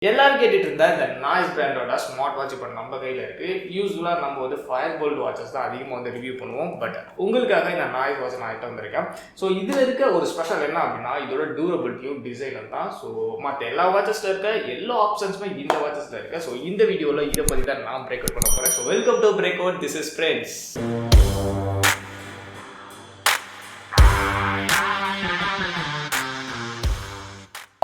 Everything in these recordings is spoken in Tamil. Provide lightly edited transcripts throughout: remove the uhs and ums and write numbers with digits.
எல்லாரும் கேட்டுட்டு இருந்தா இந்த நாய்ஸ் பிராண்டோட ஸ்மார்ட் வாட்ச் இப்போ நம்ம கையில் இருக்கு. யூஸ்வலாக நம்ம வந்து ஃபயர் போல்ட் வாட்சஸ் தான் அதிகமாக வந்து ரிவ்யூ பண்ணுவோம். பட் உங்களுக்காக இந்த நாய்ஸ் வாட்ச் நான் ஆகிட்டு வந்திருக்கேன். ஸோ இதில் இருக்க ஒரு ஸ்பெஷல் என்ன அப்படின்னா இதோட டியூரபிலிட்டியும் டிசைனும் தான். ஸோ மற்ற எல்லா வாட்சஸில் இருக்க எல்லா ஆப்ஷன்ஸுமே இந்த வாட்சஸில் இருக்கு. ஸோ இந்த வீடியோவில் இதை பற்றி தான் நான் பிரேக் அவுட் பண்ண போகிறேன். So welcome to break out. This is friends.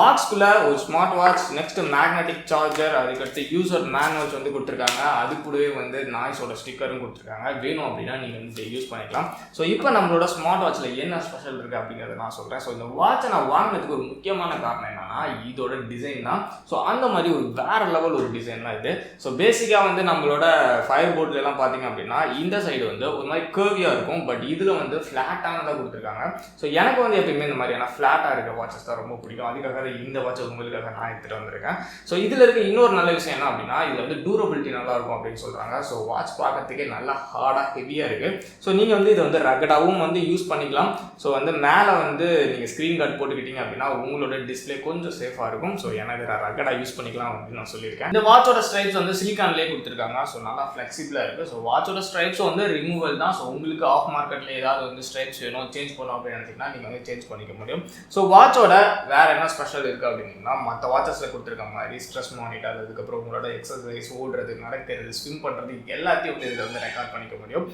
பாக்ஸ்குள்ள ஒரு smart watch, next magnetic charger, அதுக்கடுத்து யூசர் மேனுவல்ஸ் வந்து கொடுத்துருக்காங்க. அது கூடவே வந்து நாய்ஸோட ஸ்டிக்கரும் கொடுத்துருக்காங்க. வேணும் அப்படின்னா நீங்கள் வந்து யூஸ் பண்ணிக்கலாம். ஸோ இப்போ நம்மளோட ஸ்மார்ட் வாட்சில் என்ன ஸ்பெஷல் இருக்குது அப்படிங்கிறத நான் சொல்கிறேன். ஸோ இந்த வாட்சை நான் வாங்கினதுக்கு ஒரு முக்கியமான காரணம் என்னன்னா இதோட டிசைன் தான். ஸோ அந்த மாதிரி ஒரு வேற லெவல் ஒரு டிசைன் தான் இது. ஸோ பேசிக்காக வந்து நம்மளோட ஃபயர் போர்ட்லாம் பார்த்தீங்க அப்படின்னா இந்த சைடு வந்து ஒரு மாதிரி கர்வியாக இருக்கும். பட் இதில் வந்து ஃப்ளாட்டானதாக கொடுத்துருக்காங்க. ஸோ எனக்கு வந்து எப்பயுமே இந்த மாதிரியான ஃப்ளாட்டாக இருக்கிற வாட்சஸ் தான் ரொம்ப பிடிக்கும். அதுக்காக இந்த வாட்ச் உங்களுக்காக நான் எடுத்துட்டு வந்திருக்கேன். ஸோ இதில் இருக்க இன்னொரு நல்ல விஷயம் என்ன அப்படின்னா இதில் வந்து டியூரபிலிட்டி நல்லா இருக்கும் அப்படின்னு சொல்கிறாங்க. ஸோ வாட்ச் பார்க்கறதுக்கே நல்லா ஹார்டாக ஹெவியாக இருக்குது. ஸோ நீங்கள் வந்து இதை வந்து ரகடாகவும் வந்து யூஸ் பண்ணிக்கலாம். ஸோ வந்து மேலே வந்து நீங்கள் ஸ்க்ரீன் கார்டு போட்டுக்கிட்டீங்க அப்படின்னா உங்களோட டிஸ்பிளே கொஞ்சம் சேஃபாக இருக்கும். ஸோ எனக்கு ரகடாக யூஸ் பண்ணிக்கலாம் அப்படின்னு நான் சொல்லியிருக்கேன். இந்த வாட்சோட ஸ்ட்ரைப்ஸ் வந்து சிலிக்கான்லேயே கொடுத்துருக்காங்க. ஸோ நல்லா ஃப்ளெக்சிபிளாக இருக்குது. ஸோ வாட்சோட ஸ்ட்ரைப்ஸும் வந்து ரிமூவல் தான். ஸோ உங்களுக்கு ஆஃப் மார்க்கெட்டில் ஏதாவது வந்து ஸ்ட்ரைப்ஸ் வேணும், சேஞ்ச் பண்ணணும் அப்படின்னு நினச்சிங்கன்னா நீங்கள் வந்து சேஞ்ச் பண்ணிக்க முடியும். ஸோ வாட்சோட வேறு என்ன ஸ்பெஷல் இருக்குது அப்படின்னா மற்ற வாட்சஸில் கொடுத்துருக்க மாதிரி ஸ்ட்ரெஸ் மானிட்டர், அதுக்கப்புறம் உங்களோட எக்ஸசைஸ், ஓடுறது, நடக்கிறது, ஸ்விம் பண்ணுறது எல்லாத்தையும் வந்து இதில் வந்து ரெக்கார்ட் பண்ணிக்க முடியும்.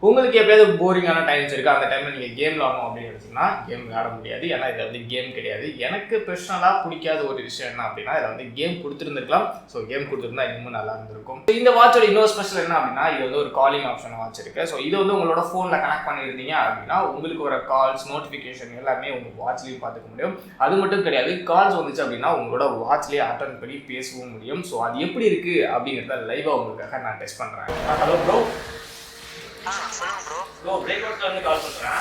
உங்களுக்கு எப்பயாவது போரிங்கான டைம்ஸ் இருக்குது, அந்த டைமில் நீங்கள் கேம் விளாடணும் அப்படின்னு நினச்சிங்கன்னா கேம் விளாட முடியாது. ஏன்னா இதில் வந்து கேம் கிடையாது. எனக்கு பர்சனலாக பிடிக்காத ஒரு விஷயம் என்ன அப்படின்னா இதில் வந்து கேம் கொடுத்துருந்துருக்கலாம். ஸோ கேம் கொடுத்துருந்தா இன்னும் நல்லா இருந்திருக்கும். இந்த வாட்சோட இன்னொரு ஸ்பெஷல் என்ன அப்படின்னா இது வந்து ஒரு காலிங் ஆப்ஷன் வாட்ச் இருக்குது. ஸோ இது வந்து உங்களோட ஃபோனில் கனெக்ட் பண்ணியிருந்தீங்க அப்படின்னா உங்களுக்கு வர கால்ஸ், நோட்டிஃபிகேஷன் எல்லாமே உங்கள் வாட்ச்லேயும் பார்த்துக்க முடியும். அது மட்டும் கிடையாது, கால்ஸ் வந்துச்சு அப்படின்னா உங்களோட வாட்ச்லேயே அட்டன் பண்ணி பேசவும் முடியும். ஸோ அது எப்படி இருக்குது அப்படிங்கிறத லைவாக உங்களுக்காக நான் டெஸ்ட் பண்ணுறேன். Hello bro. சொல்லுங்க ப்ரோ. ப்ரோ பிரேக்அவுட்ல வந்து கால் பண்ணுறேன்.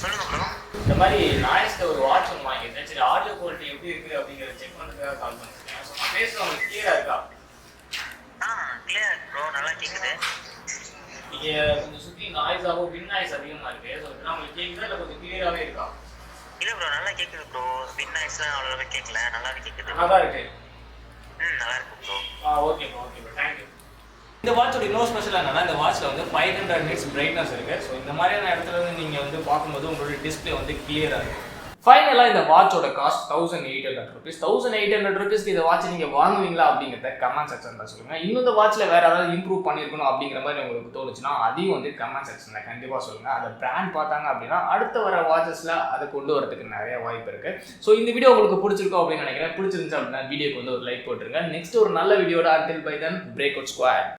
சொல்லுங்க ப்ரோ. இந்த மாதிரி நாய்ஸ்ல ஒரு வாட்ச் ஒன்று வாங்கியிருந்தேன். சரி ஆடியோ குவாலிட்டி எப்படி இருக்குது அப்படிங்கிறத செக் பண்ணுறதுக்காக கால் பண்ணிருக்கேன். ஸோ நான் பேசுகிறது உங்களுக்கு கிளியராக இருக்கா? கிளியர் ப்ரோ, நல்லா கேட்குது. நீங்கள் கொஞ்சம் சுற்றி நாய்ஸாகவும் வின் நாய்ஸ் அதிகமாக இருக்குது. ஸோ இதெல்லாம் உங்களுக்கு கேட்குதா இல்லை கொஞ்சம் கிளியராகவே இருக்கா? இல்லை ப்ரோ, நல்லா கேட்குது ப்ரோ. வின் நாய்ஸ்லாம் அவ்வளோவா கேட்கல, நல்லாவே கேட்குது. நல்லா தான் இருக்கு. நல்லா இருக்கு bro. Okay bro, okay bro, thank you. இந்த வாட்சோட இன்னொரு ஸ்பெஷல் என்னன்னா இந்த வாட்சில் வந்து 500 நிட்ஸ் பிரைட்னஸ் இருக்குது. ஸோ இந்த மாதிரியான இடத்துல வந்து நீங்கள் வந்து பார்க்கும்போது உங்களோட டிஸ்பிளே வந்து கிளியராக இருக்கும். ஃபைனலாக இந்த வாட்சோட காஸ்ட் 1800 rupees. 1800 rupeesக்கு இந்த வாட்ச் நீங்கள் வாங்குவீங்களா அப்படிங்கிறத கமெண்ட் செக்ஷனில் சொல்லுங்கள். இன்னும் இந்த வாட்சில் வேறு ஏதாவது இம்ப்ரூவ் பண்ணியிருக்கணும் அப்படிங்கிற மாதிரி உங்களுக்கு தோணுச்சுன்னா அதையும் வந்து கமெண்ட் செக்ஷனில் கண்டிப்பாக சொல்லுங்கள். அதை பிராண்ட் பார்த்தாங்க அப்படின்னா அடுத்த வர வாட்சஸில் அதை கொண்டு வரதுக்கு நிறைய வாய்ப்பு இருக்குது. ஸோ இந்த வீடியோ உங்களுக்கு பிடிச்சிருக்கோம் அப்படின்னு நினைக்கிறேன். பிடிச்சிருந்துச்சு அப்படின்னா வீடியோக்கு வந்து ஒரு லைக் போட்டுருங்க. நெக்ஸ்ட் ஒரு நல்ல வீடியோட until by then breakout squad.